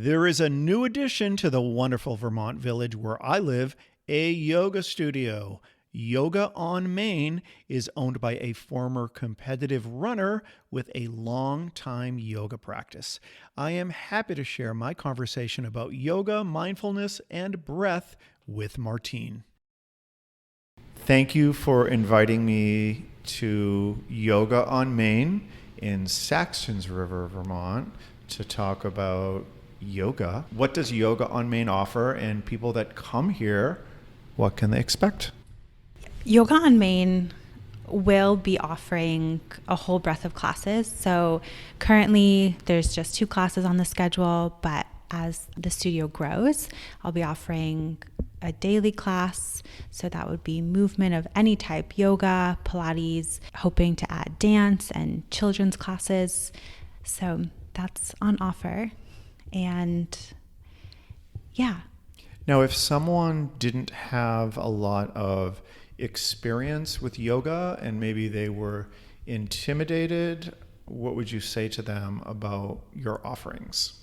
There is a new addition to the wonderful Vermont village where I live, a yoga studio. Yoga on Main is owned by a former competitive runner with a long-time yoga practice. I am happy to share my conversation about yoga, mindfulness, and breath with Martine. Thank you for inviting me to Yoga on Main in Saxons River, Vermont, to talk about yoga. What does Yoga on Main offer, and people that come here, what can they expect? Yoga on Main will be offering a whole breadth of classes. So currently there's just 2 classes on the schedule, but as the studio grows, I'll be offering a daily class. So that would be movement of any type, yoga, Pilates, hoping to add dance and children's classes. So that's on offer. And yeah. Now, if someone didn't have a lot of experience with yoga and maybe they were intimidated, what would you say to them about your offerings?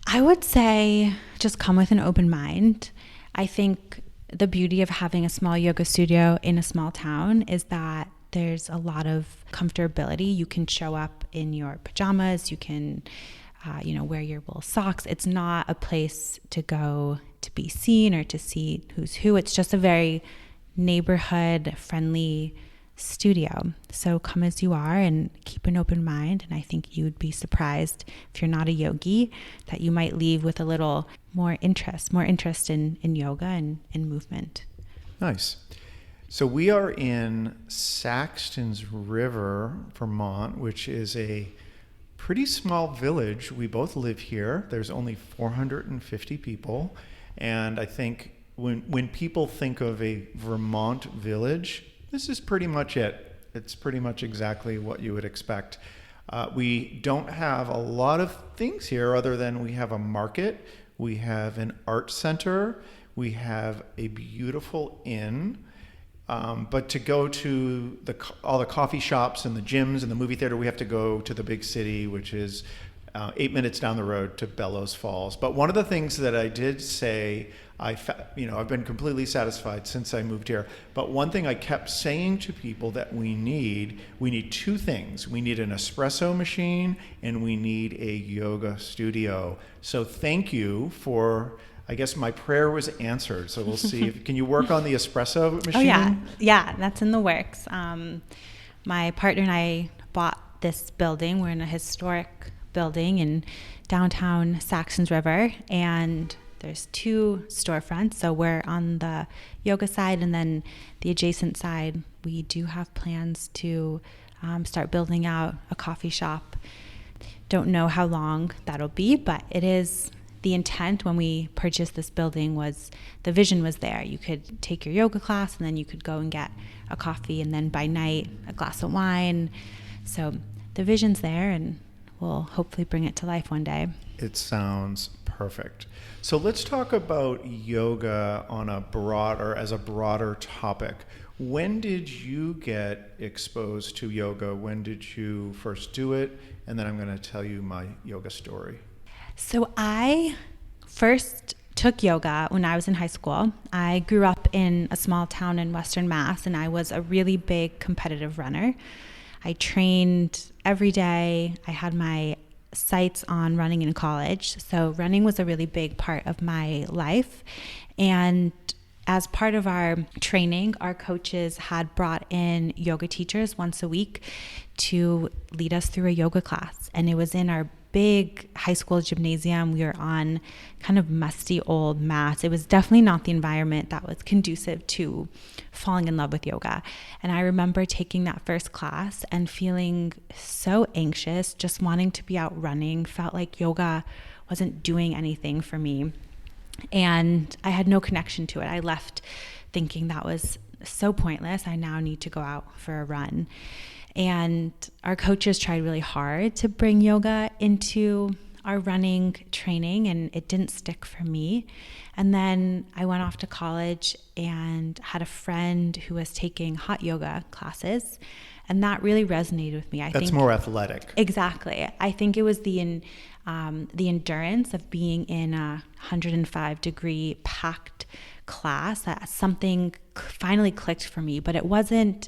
I would say just come with an open mind. I think the beauty of having a small yoga studio in a small town is that there's a lot of comfortability. You can show up in your pajamas, you can wear your wool socks. It's not a place to go to be seen or to see who's who. It's just a very neighborhood friendly studio. So come as you are and keep an open mind. And I think you would be surprised if you're not a yogi that you might leave with a little more interest in yoga and in movement. Nice. So we are in Saxons River, Vermont, which is a pretty small village. We both live here. There's only 450 people. And I think when people think of a Vermont village, this is pretty much it. It's pretty much exactly what you would expect. We don't have a lot of things here other than we have a market, we have an art center, we have a beautiful inn. But to go to all the coffee shops and the gyms and the movie theater, we have to go to the big city, which is 8 minutes down the road to Bellows Falls. But one of the things that I did say, I've been completely satisfied since I moved here. But one thing I kept saying to people that we need 2 things. We need an espresso machine and we need a yoga studio. So thank you for, I guess my prayer was answered. So we'll see. Can you work on the espresso machine? Oh yeah, that's in the works. My partner and I bought this building. We're in a historic building in downtown Saxons River, and there's 2 storefronts. So we're on the yoga side, and then the adjacent side, we do have plans to start building out a coffee shop. Don't know how long that'll be, but it is the intent when we purchased this building. Was the vision was there. You could take your yoga class and then you could go and get a coffee, and then by night a glass of wine. So the vision's there, and we'll hopefully bring it to life one day. It sounds perfect. So let's talk about yoga as a broader topic. When did you get exposed to yoga? When did you first do it? And then I'm going to tell you my yoga story. So I first took yoga when I was in high school. I grew up in a small town in Western Mass, and I was a really big competitive runner. I trained every day. I had my sights on running in college. So running was a really big part of my life. And as part of our training, our coaches had brought in yoga teachers once a week to lead us through a yoga class. And it was in our big high school gymnasium. We were on kind of musty old mats. It was definitely not the environment that was conducive to falling in love with yoga. And I remember taking that first class and feeling so anxious, just wanting to be out running, felt like yoga wasn't doing anything for me. And I had no connection to it. I left thinking that was so pointless. I now need to go out for a run. And our coaches tried really hard to bring yoga into our running training, and it didn't stick for me. And then I went off to college and had a friend who was taking hot yoga classes, and that really resonated with me. That's more athletic. Exactly. I think it was the the endurance of being in a 105-degree packed class, something finally clicked for me, but it wasn't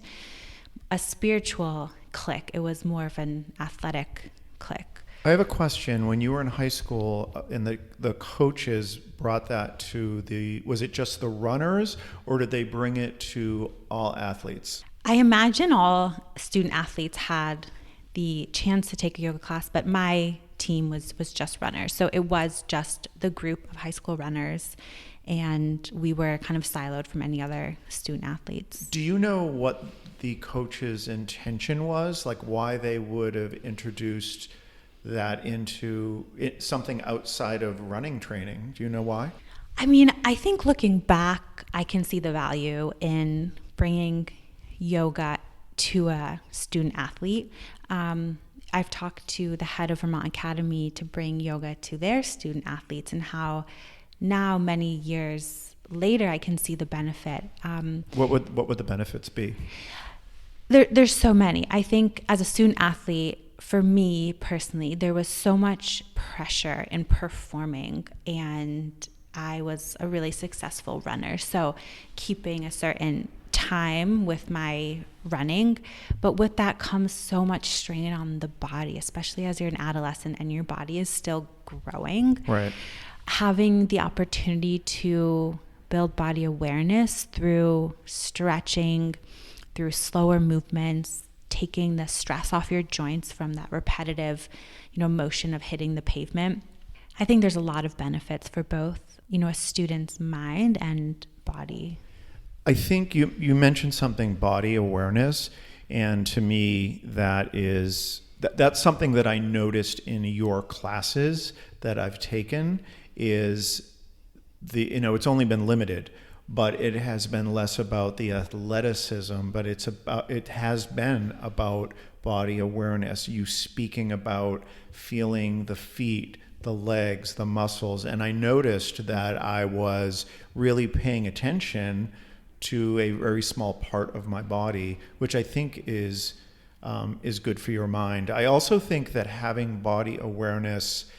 a spiritual click. It was more of an athletic click. I have a question. When you were in high school and the coaches brought that to was it just the runners, or did they bring it to all athletes? I imagine all student athletes had the chance to take a yoga class, but my team was just runners. So it was just the group of high school runners, and we were kind of siloed from any other student athletes. Do you know what the coach's intention was? Like why they would have introduced that into something outside of running training? Do you know why? I mean, I think looking back, I can see the value in bringing yoga to a student athlete. I've talked to the head of Vermont Academy to bring yoga to their student athletes, and how now many years later I can see the benefit. What would the benefits be? There's so many. I think as a student athlete, for me personally, there was so much pressure in performing, and I was a really successful runner. So keeping a certain time with my running, but with that comes so much strain on the body, especially as you're an adolescent and your body is still growing. Right. Having the opportunity to build body awareness through stretching, through slower movements, taking the stress off your joints from that repetitive, motion of hitting the pavement. I think there's a lot of benefits for both, a student's mind and body. I think you mentioned something, body awareness, and to me that's something that I noticed in your classes that I've taken is it's only been limited, but it has been less about the athleticism, but it has been about body awareness, you speaking about feeling the feet, the legs, the muscles, and I noticed that I was really paying attention to a very small part of my body, which I think is good for your mind. I also think that having body awareness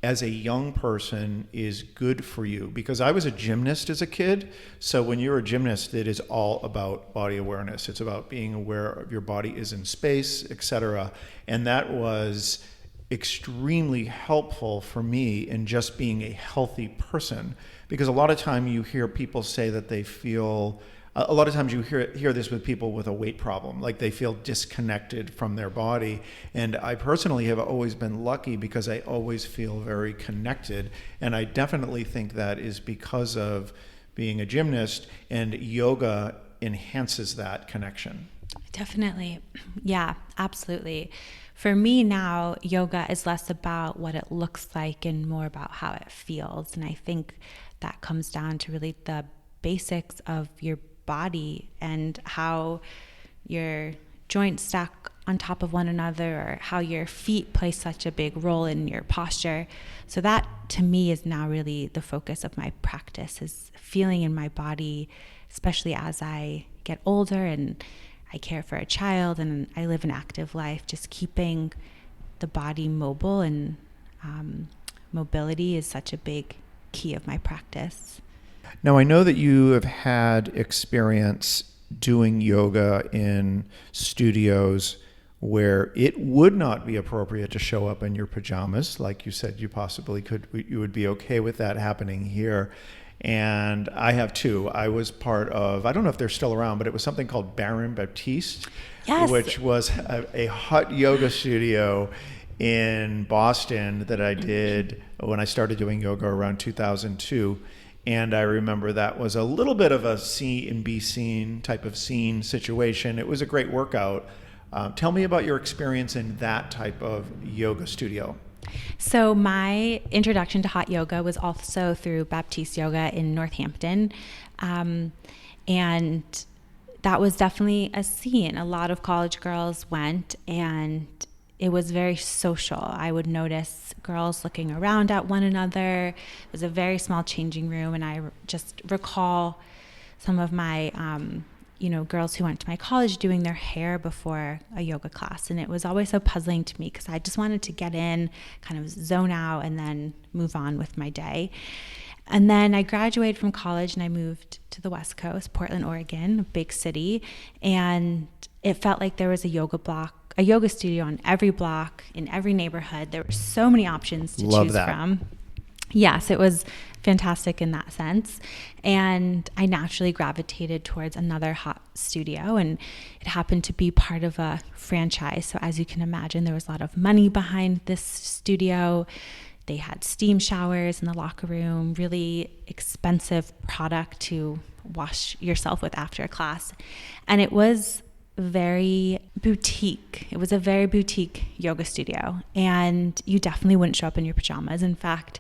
as a young person is good for you, because I was a gymnast as a kid. So when you're a gymnast, it is all about body awareness. It's about being aware of your body is in space, etc. And that was extremely helpful for me in just being a healthy person, because a lot of time you hear people say that they feel, a lot of times you hear this with people with a weight problem, like they feel disconnected from their body. And I personally have always been lucky because I always feel very connected, and I definitely think that is because of being a gymnast, and yoga enhances that connection. Definitely. Yeah, absolutely. For me now, yoga is less about what it looks like and more about how it feels. And I think that comes down to really the basics of your body and how your joints stack on top of one another, or how your feet play such a big role in your posture. So that to me is now really the focus of my practice, is feeling in my body, especially as I get older and I care for a child and I live an active life, just keeping the body mobile, and mobility is such a big key of my practice. Now, I know that you have had experience doing yoga in studios where it would not be appropriate to show up in your pajamas. Like you said, you possibly could, you would be okay with that happening here. And I have too. I was part of, I don't know if they're still around, but it was something called Baron Baptiste, Yes. which was a hot yoga studio in Boston that I did when I started doing yoga around 2002. And I remember that was a little bit of a see and be seen type of scene situation. It was a great workout. Tell me about your experience in that type of yoga studio. So my introduction to hot yoga was also through Baptiste Yoga in Northampton. And that was definitely a scene. A lot of college girls went, and it was very social. I would notice girls looking around at one another. It was a very small changing room, and I just recall some of my girls who went to my college doing their hair before a yoga class. And it was always so puzzling to me because I just wanted to get in, kind of zone out, and then move on with my day. And then I graduated from college and I moved to the West Coast, Portland, Oregon, a big city. And it felt like there was a yoga studio on every block, in every neighborhood. There were so many options to choose from. Yes, it was fantastic in that sense. And I naturally gravitated towards another hot studio, and it happened to be part of a franchise. So as you can imagine, there was a lot of money behind this studio. They had steam showers in the locker room, really expensive product to wash yourself with after a class. And it was very boutique. It was a very boutique yoga studio, and you definitely wouldn't show up in your pajamas. In fact,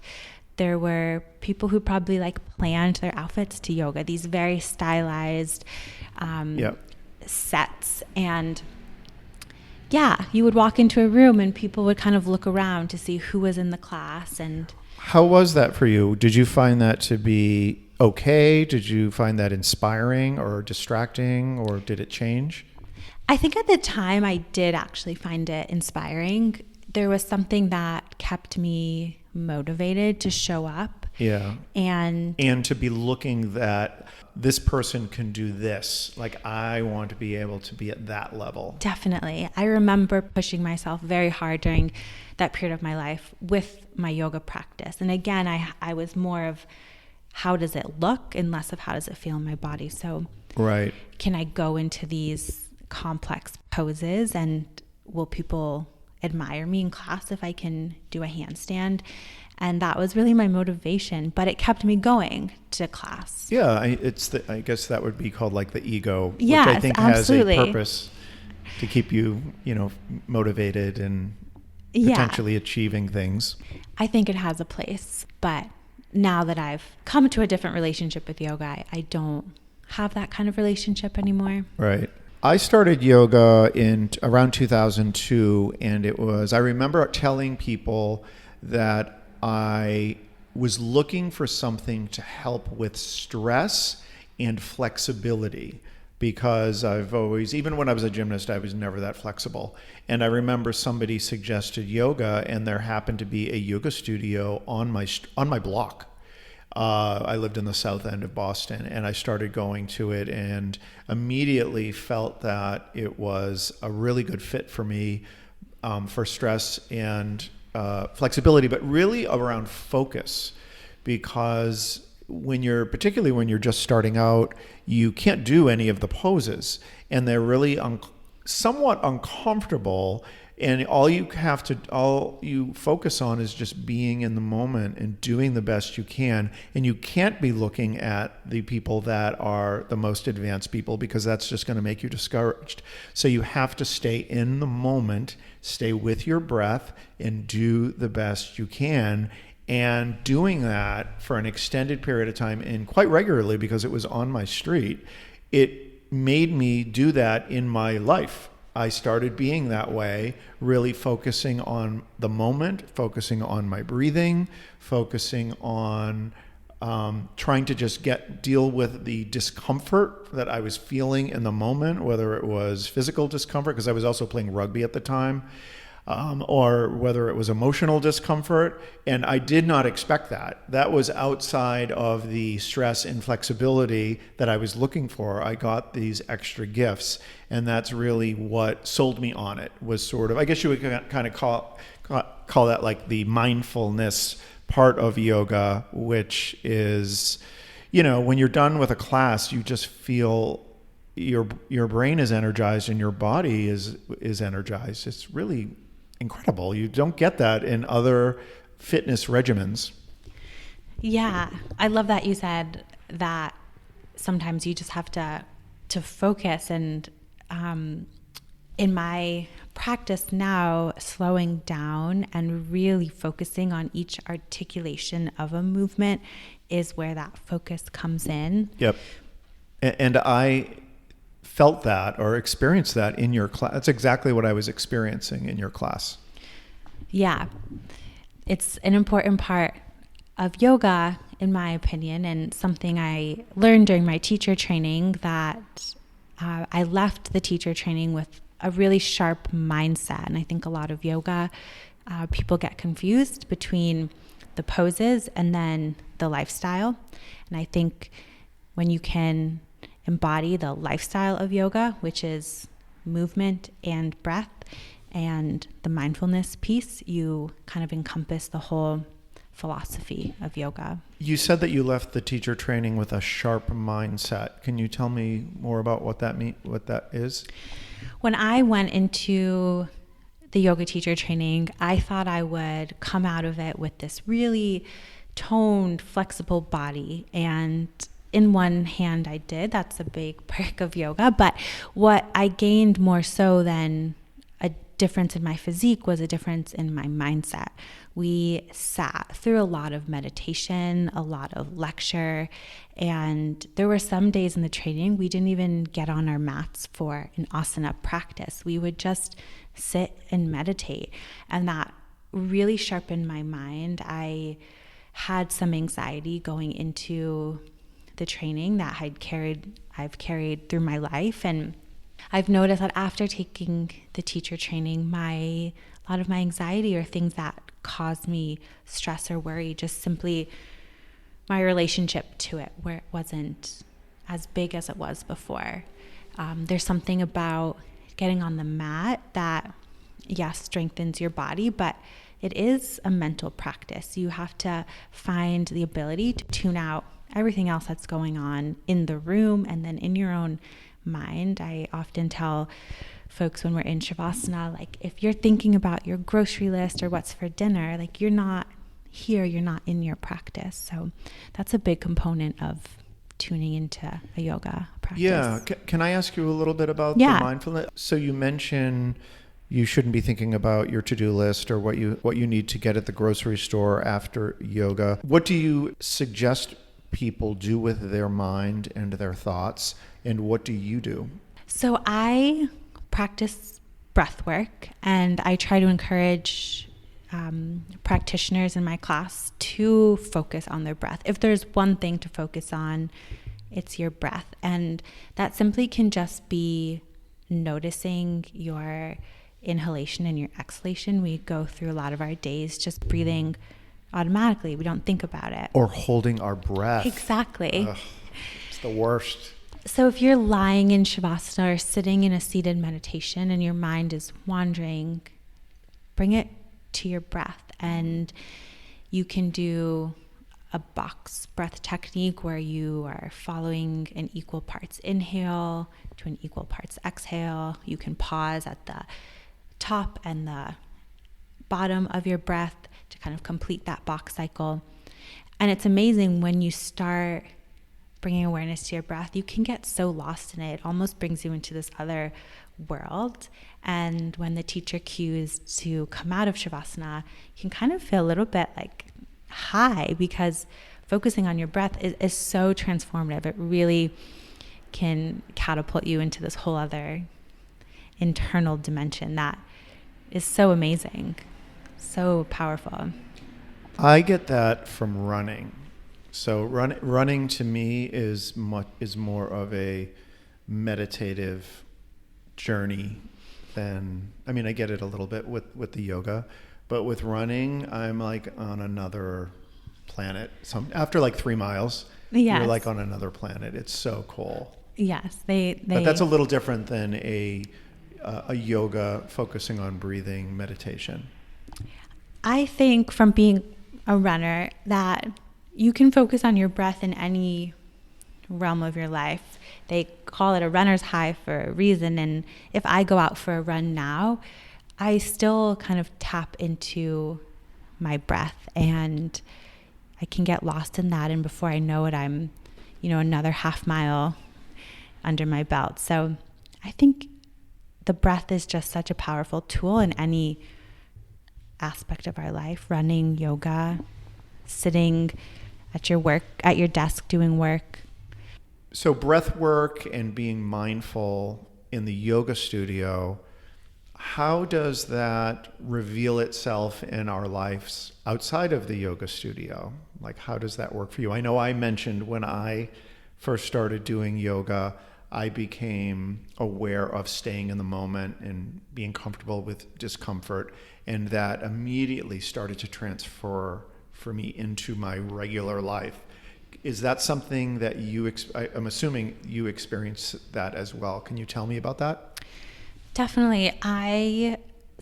there were people who probably planned their outfits to yoga, these very stylized sets. And you would walk into a room and people would kind of look around to see who was in the class. And how was that for you? Did you find that to be okay? Did you find that inspiring or distracting, or did it change? I think at the time I did actually find it inspiring. There was something that kept me motivated to show up. Yeah. And to be looking that this person can do this. I want to be able to be at that level. Definitely. I remember pushing myself very hard during that period of my life with my yoga practice. And again, I was more of how does it look and less of how does it feel in my body. So right. Can I go into these complex poses, and will people admire me in class if I can do a handstand? And that was really my motivation, but it kept me going to class. Yeah, I guess that would be called the ego, yes, which I think absolutely. has a purpose to keep you, motivated and potentially achieving things. I think it has a place, but now that I've come to a different relationship with yoga, I don't have that kind of relationship anymore. Right. I started yoga in around 2002, and I remember telling people that I was looking for something to help with stress and flexibility, because I've always, even when I was a gymnast, I was never that flexible. And I remember somebody suggested yoga, and there happened to be a yoga studio on my block. I lived in the south end of Boston, and I started going to it and immediately felt that it was a really good fit for me, for stress and flexibility, but really around focus, because particularly when you're just starting out, you can't do any of the poses, and they're really somewhat uncomfortable. And all you focus on is just being in the moment and doing the best you can. And you can't be looking at the people that are the most advanced people, because that's just going to make you discouraged. So you have to stay in the moment, stay with your breath, and do the best you can. And doing that for an extended period of time and quite regularly, because it was on my street, it made me do that in my life. I started being that way, really focusing on the moment, focusing on my breathing, focusing on trying to just deal with the discomfort that I was feeling in the moment, whether it was physical discomfort, because I was also playing rugby at the time, or whether it was emotional discomfort. And I did not expect that. That was outside of the stress and flexibility that I was looking for. I got these extra gifts, and that's really what sold me on it, was sort of, I guess you would kind of call that the mindfulness part of yoga, which is, when you're done with a class, you just feel your brain is energized and your body is energized. It's really incredible. You don't get that in other fitness regimens. Yeah, I love that you said that sometimes you just have to focus. And in my practice now, slowing down and really focusing on each articulation of a movement is where that focus comes in. Yep. And I felt that or experienced that in your class. That's exactly what I was experiencing in your class. Yeah. It's an important part of yoga, in my opinion, and something I learned during my teacher training that I left the teacher training with a really sharp mindset. And I think a lot of yoga, people get confused between the poses and then the lifestyle. And I think when you can embody the lifestyle of yoga, which is movement and breath and the mindfulness piece, you kind of encompass the whole philosophy of yoga. You said that you left the teacher training with a sharp mindset. Can you tell me more about what that is? When I went into the yoga teacher training, I thought I would come out of it with this really toned, flexible body. And in one hand, I did. That's a big perk of yoga. But what I gained more so than a difference in my physique was a difference in my mindset. We sat through a lot of meditation, a lot of lecture, and there were some days in the training we didn't even get on our mats for an asana practice. We would just sit and meditate, and that really sharpened my mind. I had some anxiety going into the training that I've carried through my life, and I've noticed that after taking the teacher training, a lot of my anxiety or things that caused me stress or worry, just simply my relationship to it, where it wasn't as big as it was before. There's something about getting on the mat that, yes, strengthens your body, but it is a mental practice. You have to find the ability to tune out everything else that's going on in the room and then in your own mind. I often tell folks when we're in Shavasana, like, if you're thinking about your grocery list or what's for dinner, like, you're not here, you're not in your practice. So that's a big component of tuning into a yoga practice. Yeah. Can I ask you a little bit about the mindfulness? So you mentioned you shouldn't be thinking about your to-do list or what you need to get at the grocery store after yoga. What do you suggest people do with their mind and their thoughts, and what do you do? So I practice breath work, and I try to encourage practitioners in my class to focus on their breath. If there's one thing to focus on, it's your breath. And that simply can just be noticing your inhalation and your exhalation. We go through a lot of our days just breathing automatically. We don't think about it. Or holding our breath. Exactly. Ugh, it's the worst. So if you're lying in Shavasana or sitting in a seated meditation and your mind is wandering, bring it to your breath. And you can do a box breath technique where you are following an equal parts inhale to an equal parts exhale. You can pause at the top and the bottom of your breath to kind of complete that box cycle. And it's amazing when you start bringing awareness to your breath, you can get so lost in it. It almost brings you into this other world. And when the teacher cues to come out of Shavasana, you can kind of feel a little bit like high, because focusing on your breath is so transformative. It really can catapult you into this whole other internal dimension that is so amazing, so powerful. I get that from running. So running to me is more of a meditative journey than, I mean, I get it a little bit with the yoga, but with running, I'm like on another planet. After like 3 miles, Yes. you're like on another planet. It's so cool. Yes, But that's a little different than a yoga focusing on breathing meditation. I think from being a runner that you can focus on your breath in any realm of your life. They call it a runner's high for a reason. And if I go out for a run now, I still kind of tap into my breath, and I can get lost in that. And before I know it, I'm, another half mile under my belt. So I think the breath is just such a powerful tool in any aspect of our life. Running, yoga, sitting at your desk doing work. So breath work and being mindful in the yoga studio, how does that reveal itself in our lives outside of the yoga studio? Like, how does that work for you? I know I mentioned when I first started doing yoga, I became aware of staying in the moment and being comfortable with discomfort, and that immediately started to transfer for me into my regular life. Is that something that I'm assuming you experience that as well? Can you tell me about that? Definitely. I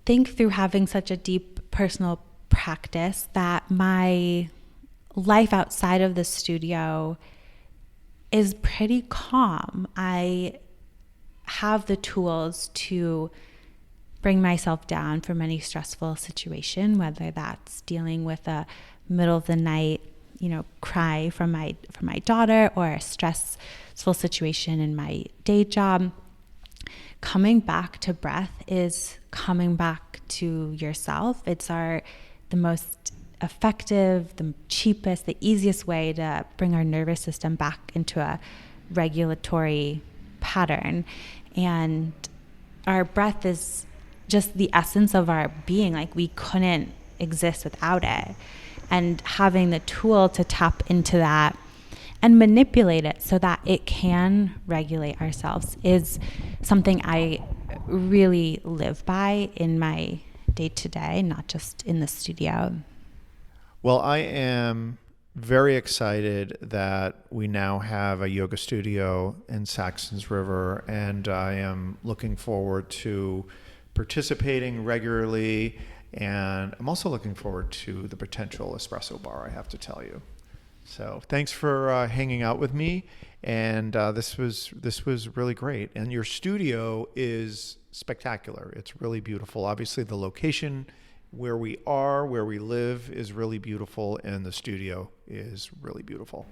think through having such a deep personal practice that my life outside of the studio is pretty calm. I have the tools to bring myself down from any stressful situation, whether that's dealing with a middle of the night, cry from my daughter, or a stressful situation in my day job. Coming back to breath is coming back to yourself. It's the most effective, the cheapest, the easiest way to bring our nervous system back into a regulatory pattern. And our breath is just the essence of our being. Like, we couldn't exist without it. And having the tool to tap into that and manipulate it so that it can regulate ourselves is something I really live by in my day-to-day, not just in the studio. Well, I am very excited that we now have a yoga studio in Saxons River, and I am looking forward to participating regularly, and I'm also looking forward to the potential espresso bar, I have to tell you. So thanks for hanging out with me, and this was really great. And your studio is spectacular. It's really beautiful. Obviously, the location where we live is really beautiful, and the studio is really beautiful.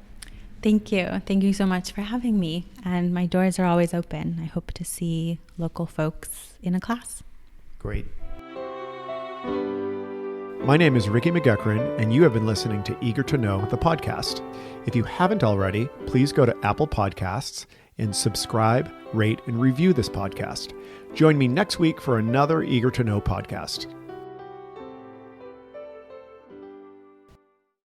Thank you. Thank you so much for having me. And my doors are always open. I hope to see local folks in a class. Great. My name is Ricky McGuckran, and you have been listening to Eager to Know, the podcast. If you haven't already, please go to Apple Podcasts and subscribe, rate, and review this podcast. Join me next week for another Eager to Know podcast.